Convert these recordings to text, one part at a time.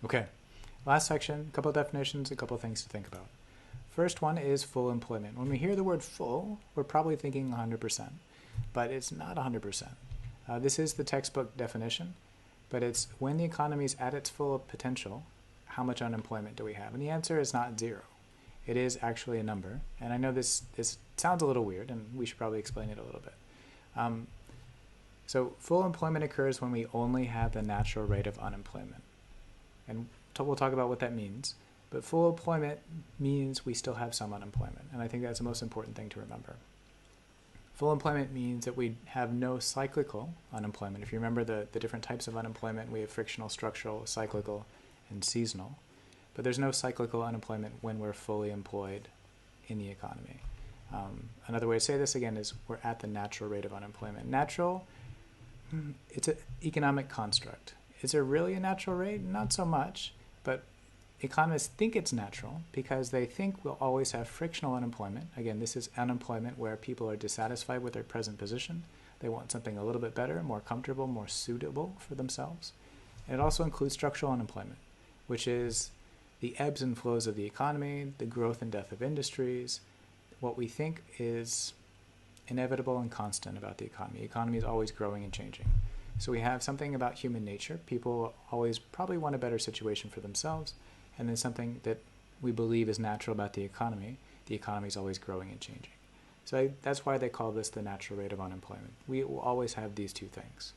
Okay, last section, a couple of definitions, a couple of things to think about. First one is full employment. When we hear the word full, we're probably thinking 100%, but it's not 100%. This is the textbook definition, but it's when the economy is at its full potential, how much unemployment do we have? And the answer is not zero. It is actually a number, and I know this sounds a little weird, and we should probably explain it a little bit. So full employment occurs when we only have the natural rate of unemployment. And we'll talk about what that means. But full employment means we still have some unemployment. And I think that's the most important thing to remember. Full employment means that we have no cyclical unemployment. If you remember the different types of unemployment, we have frictional, structural, cyclical, and seasonal. But there's no cyclical unemployment when we're fully employed in the economy. Another way to say this, again, is we're at the natural rate of unemployment. Natural, it's an economic construct. Is there really a natural rate? Not so much, but economists think it's natural because they think we'll always have frictional unemployment. Again, this is unemployment where people are dissatisfied with their present position. They want something a little bit better, more comfortable, more suitable for themselves. And it also includes structural unemployment, which is the ebbs and flows of the economy, the growth and death of industries, what we think is inevitable and constant about the economy. The economy is always growing and changing. So we have something about human nature. People always probably want a better situation for themselves. And then something that we believe is natural about the economy. The economy is always growing and changing. So that's why they call this the natural rate of unemployment. We will always have these two things.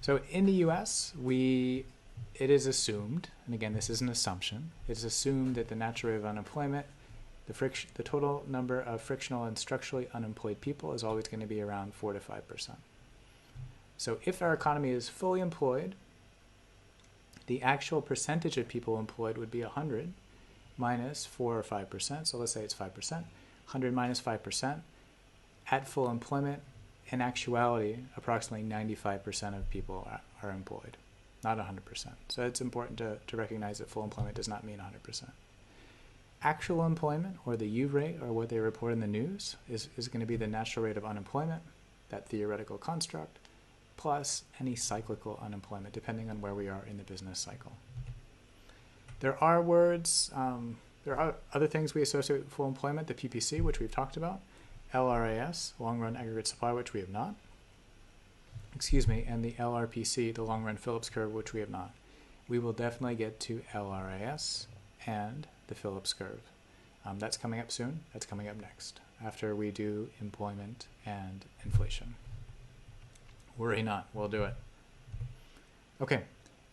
So in the US, it is assumed, and again, this is an assumption, it's assumed that the natural rate of unemployment, the total number of frictional and structurally unemployed people is always going to be around 4 to 5%. So if our economy is fully employed, the actual percentage of people employed would be 100 minus 4 or 5%. So let's say it's 5%. 100 minus 5%. At full employment, in actuality, approximately 95% of people are employed, not 100%. So it's important to recognize that full employment does not mean 100%. Actual employment, or the U rate, or what they report in the news, is going to be the natural rate of unemployment, that theoretical construct, plus any cyclical unemployment, depending on where we are in the business cycle. There are words, there are other things we associate with full employment, the PPC, which we've talked about, LRAS, long run aggregate supply, which we have not, and the LRPC, the long run Phillips curve, which we have not. We will definitely get to LRAS and the Phillips curve. That's coming up soon. That's coming up next, after we do employment and inflation. Worry not, we'll do it. Okay,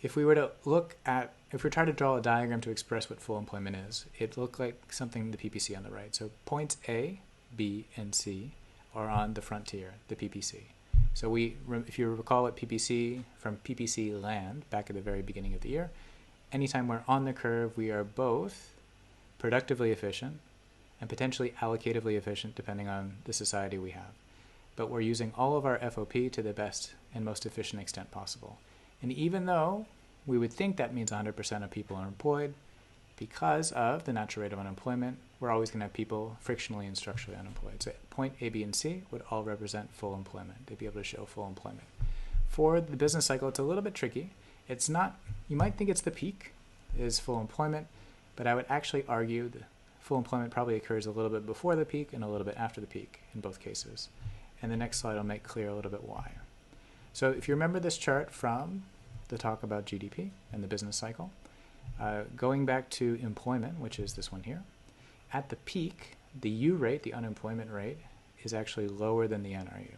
if we try to draw a diagram to express what full employment is, it looked like something the PPC on the right. So points A, B, and C are on the frontier, the PPC. So if you recall what PPC, from PPC land, back at the very beginning of the year, anytime we're on the curve, we are both productively efficient and potentially allocatively efficient, depending on the society we have. But we're using all of our FOP to the best and most efficient extent possible. And even though we would think that means 100% of people are employed, because of the natural rate of unemployment, we're always going to have people frictionally and structurally unemployed. So point A, B, and C would all represent full employment. They'd be able to show full employment. For the business cycle, it's a little bit tricky. It's not, you might think it's the peak is full employment, but I would actually argue that full employment probably occurs a little bit before the peak and a little bit after the peak in both cases. And the next slide will make clear a little bit why. So if you remember this chart from the talk about GDP and the business cycle, going back to employment, which is this one here, at the peak, the U rate, the unemployment rate, is actually lower than the NRU.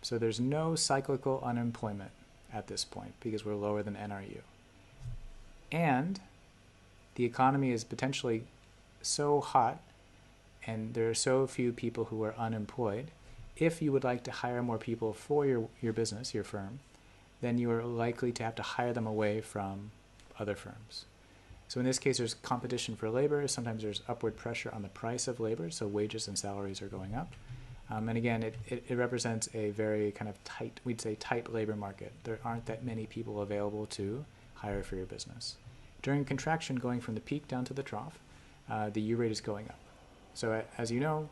So there's no cyclical unemployment at this point because we're lower than NRU. And the economy is potentially so hot and there are so few people who are unemployed, if you would like to hire more people for your business, your firm, then you are likely to have to hire them away from other firms. So in this case, there's competition for labor. Sometimes there's upward pressure on the price of labor, so wages and salaries are going up. And again, it represents a very kind of tight, we'd say tight labor market. There aren't that many people available to hire for your business. During contraction, going from the peak down to the trough, the U rate is going up. So as you know,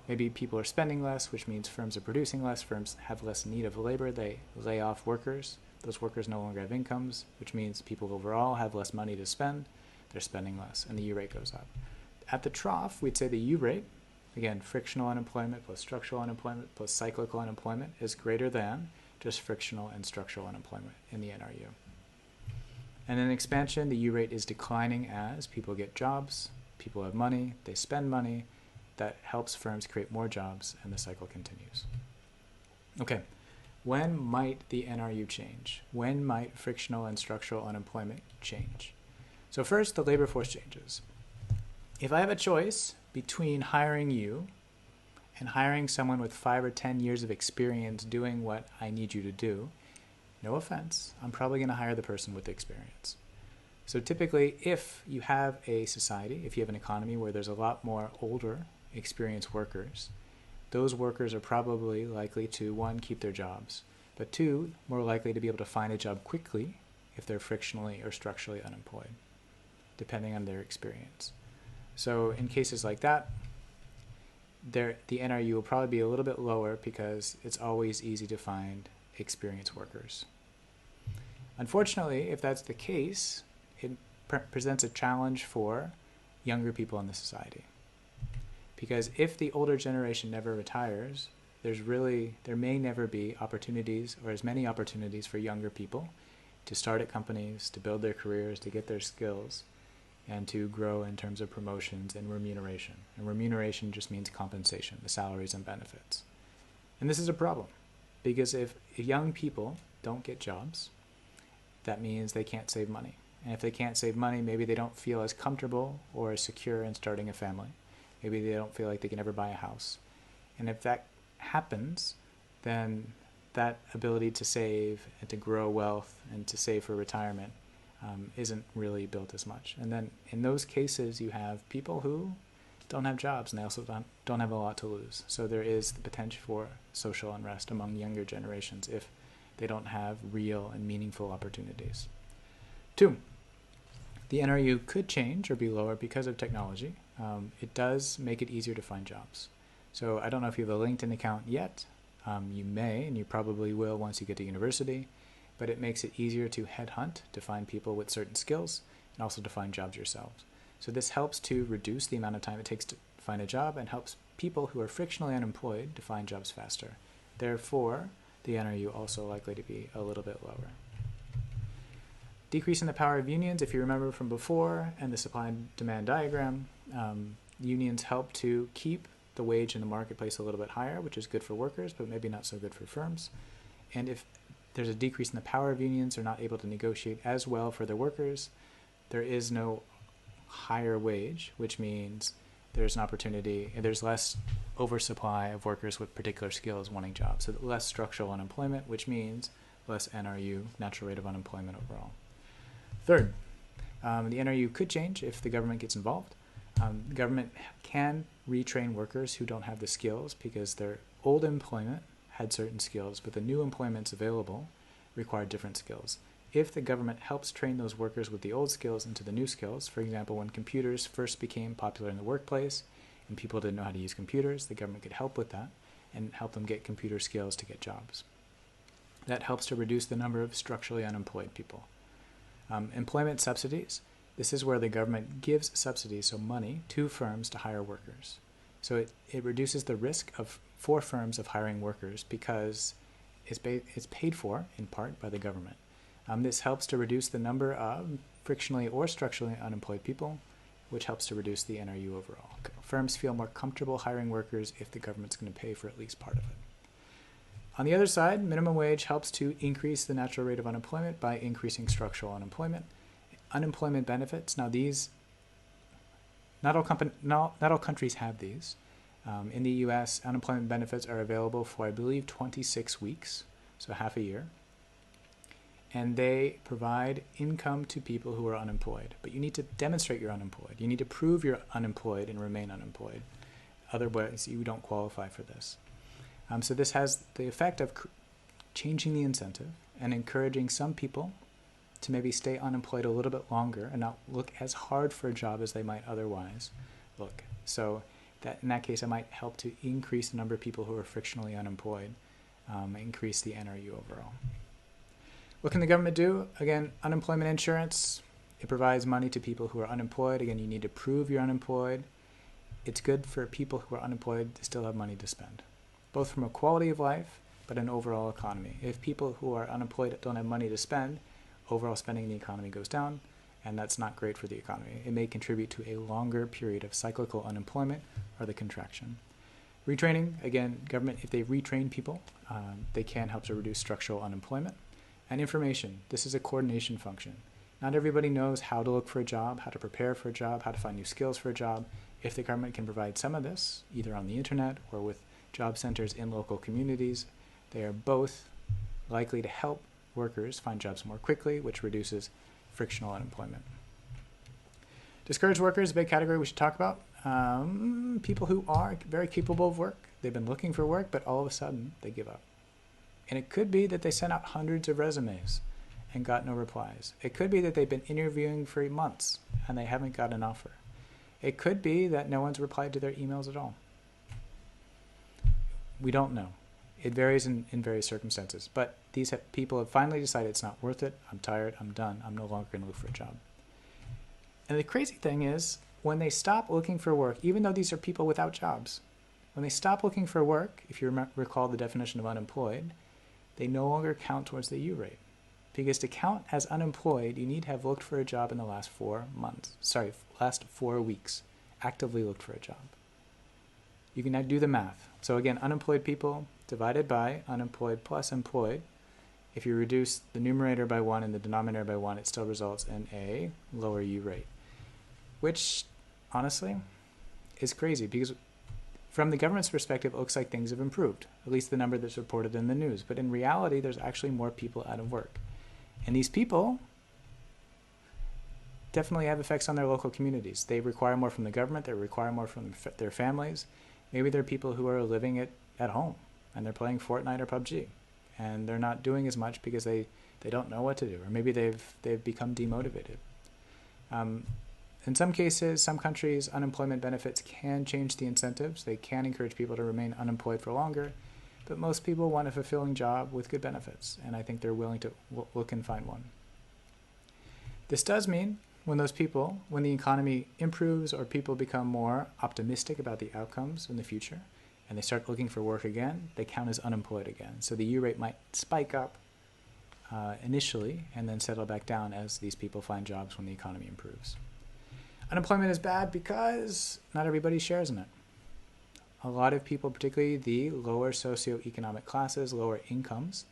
maybe people are spending less, which means firms are producing less, firms have less need of labor, they lay off workers, Those workers no longer have incomes, which means people overall have less money to spend. They're spending less, and the U rate goes up. At the trough, we'd say the U rate, again, frictional unemployment plus structural unemployment plus cyclical unemployment, is greater than just frictional and structural unemployment in the NRU. And in expansion, the U rate is declining as people get jobs, people have money, they spend money. That helps firms create more jobs, and the cycle continues. Okay, when might the NRU change? When might frictional and structural unemployment change? So first, the labor force changes. If I have a choice between hiring you and hiring someone with 5 or 10 years of experience doing what I need you to do, no offense, I'm probably going to hire the person with the experience. So typically, if you have a society, if you have an economy where there's a lot more older, experienced workers, those workers are probably likely to, 1, keep their jobs, but 2, more likely to be able to find a job quickly if they're frictionally or structurally unemployed, depending on their experience. So in cases like that, the NRU will probably be a little bit lower because it's always easy to find experienced workers. Unfortunately, if that's the case, it presents a challenge for younger people in the society. Because if the older generation never retires, there may never be opportunities or as many opportunities for younger people to start at companies, to build their careers, to get their skills, and to grow in terms of promotions and remuneration. And remuneration just means compensation, the salaries and benefits. And this is a problem, because if young people don't get jobs, that means they can't save money. And if they can't save money, maybe they don't feel as comfortable or as secure in starting a family. Maybe they don't feel like they can ever buy a house. And if that happens, then that ability to save and to grow wealth and to save for retirement isn't really built as much. And then in those cases, you have people who don't have jobs, and they also don't have a lot to lose. So there is the potential for social unrest among younger generations if they don't have real and meaningful opportunities. 2, the NRU could change or be lower because of technology. It does make it easier to find jobs. So I don't know if you have a LinkedIn account yet. You may, and you probably will once you get to university, but it makes it easier to headhunt, to find people with certain skills, and also to find jobs yourselves. So this helps to reduce the amount of time it takes to find a job and helps people who are frictionally unemployed to find jobs faster. Therefore, the NRU also likely to be a little bit lower. Decrease in the power of unions, if you remember from before, and the supply and demand diagram, unions help to keep the wage in the marketplace a little bit higher, which is good for workers, but maybe not so good for firms. And if there's a decrease in the power of unions, they're not able to negotiate as well for their workers, there is no higher wage, which means there's an opportunity, and there's less oversupply of workers with particular skills wanting jobs. So less structural unemployment, which means less NRU, natural rate of unemployment overall. Third, the NRU could change if the government gets involved. The government can retrain workers who don't have the skills because their old employment had certain skills, but the new employments available require different skills. If the government helps train those workers with the old skills into the new skills, for example, when computers first became popular in the workplace and people didn't know how to use computers, the government could help with that and help them get computer skills to get jobs. That helps to reduce the number of structurally unemployed people. Employment subsidies. This is where the government gives subsidies, so money, to firms to hire workers. So it reduces the risk for firms of hiring workers because it's paid for, in part, by the government. This helps to reduce the number of frictionally or structurally unemployed people, which helps to reduce the NRU overall. Firms feel more comfortable hiring workers if the government's going to pay for at least part of it. On the other side, minimum wage helps to increase the natural rate of unemployment by increasing structural unemployment. Unemployment benefits, now these, not all countries have these. In the US, unemployment benefits are available for, I believe, 26 weeks, so half a year. And they provide income to people who are unemployed. But you need to demonstrate you're unemployed. You need to prove you're unemployed and remain unemployed. Otherwise, you don't qualify for this. So this has the effect of changing the incentive and encouraging some people to maybe stay unemployed a little bit longer and not look as hard for a job as they might otherwise look. So that in that case, it might help to increase the number of people who are frictionally unemployed, increase the NRU overall. What can the government do? Again, unemployment insurance. It provides money to people who are unemployed. Again, you need to prove you're unemployed. It's good for people who are unemployed to still have money to spend, both from a quality of life, but an overall economy. If people who are unemployed don't have money to spend, overall spending in the economy goes down, and that's not great for the economy. It may contribute to a longer period of cyclical unemployment or the contraction. Retraining, again, government, if they retrain people, they can help to reduce structural unemployment. And information, this is a coordination function. Not everybody knows how to look for a job, how to prepare for a job, how to find new skills for a job. If the government can provide some of this, either on the internet or with job centers in local communities, they are both likely to help workers find jobs more quickly, which reduces frictional unemployment. Discouraged workers, a big category we should talk about. People who are very capable of work. They've been looking for work, but all of a sudden they give up. And it could be that they sent out hundreds of resumes and got no replies. It could be that they've been interviewing for months and they haven't got an offer. It could be that no one's replied to their emails at all. We don't know. It varies in various circumstances. But these people have finally decided it's not worth it. I'm tired. I'm done. I'm no longer going to look for a job. And the crazy thing is, when they stop looking for work, even though these are people without jobs, when they stop looking for work, if you recall the definition of unemployed, they no longer count towards the U rate. Because to count as unemployed, you need to have looked for a job in the last 4 weeks, actively looked for a job. You can now do the math. So again, unemployed people divided by unemployed plus employed. If you reduce the numerator by 1 and the denominator by 1, it still results in a lower U rate, which honestly is crazy because from the government's perspective, it looks like things have improved, at least the number that's reported in the news. But in reality, there's actually more people out of work. And these people definitely have effects on their local communities. They require more from the government. They require more from their families. Maybe they're people who are living at home and they're playing Fortnite or PUBG. And they're not doing as much because they don't know what to do. Or maybe they've become demotivated. In some cases, some countries, unemployment benefits can change the incentives. They can encourage people to remain unemployed for longer. But most people want a fulfilling job with good benefits. And I think they're willing to look and find one. This does mean when the economy improves or people become more optimistic about the outcomes in the future, and they start looking for work again, they count as unemployed again. So the U rate might spike up initially and then settle back down as these people find jobs when the economy improves. Unemployment is bad because not everybody shares in it. A lot of people, particularly the lower socioeconomic classes, lower incomes,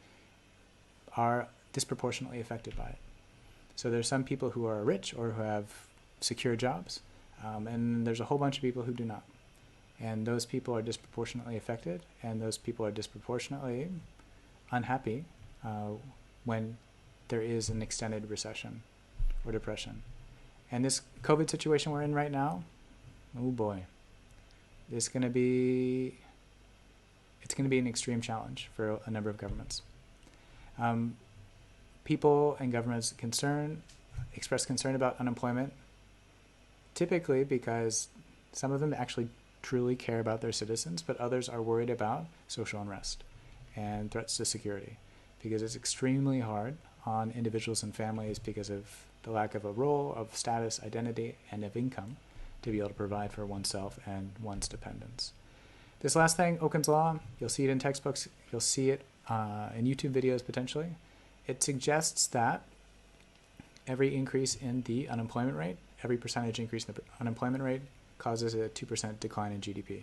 are disproportionately affected by it. So there's some people who are rich or who have secure jobs, and there's a whole bunch of people who do not. And those people are disproportionately affected, and those people are disproportionately unhappy when there is an extended recession or depression. And this COVID situation we're in right now, oh boy, it's going to be an extreme challenge for a number of governments. People and governments express concern about unemployment, typically because some of them actually truly care about their citizens, but others are worried about social unrest and threats to security because it's extremely hard on individuals and families because of the lack of a role, of status, identity, and of income to be able to provide for oneself and one's dependents. This last thing, Okun's Law, you'll see it in textbooks, you'll see it in YouTube videos potentially. It suggests that every increase in the unemployment rate, every percentage increase in the unemployment rate causes a 2% decline in GDP.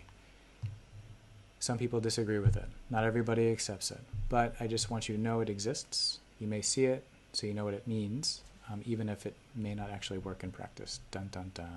Some people disagree with it. Not everybody accepts it. But I just want you to know it exists. You may see it, so you know what it means, even if it may not actually work in practice. Dun, dun, dun.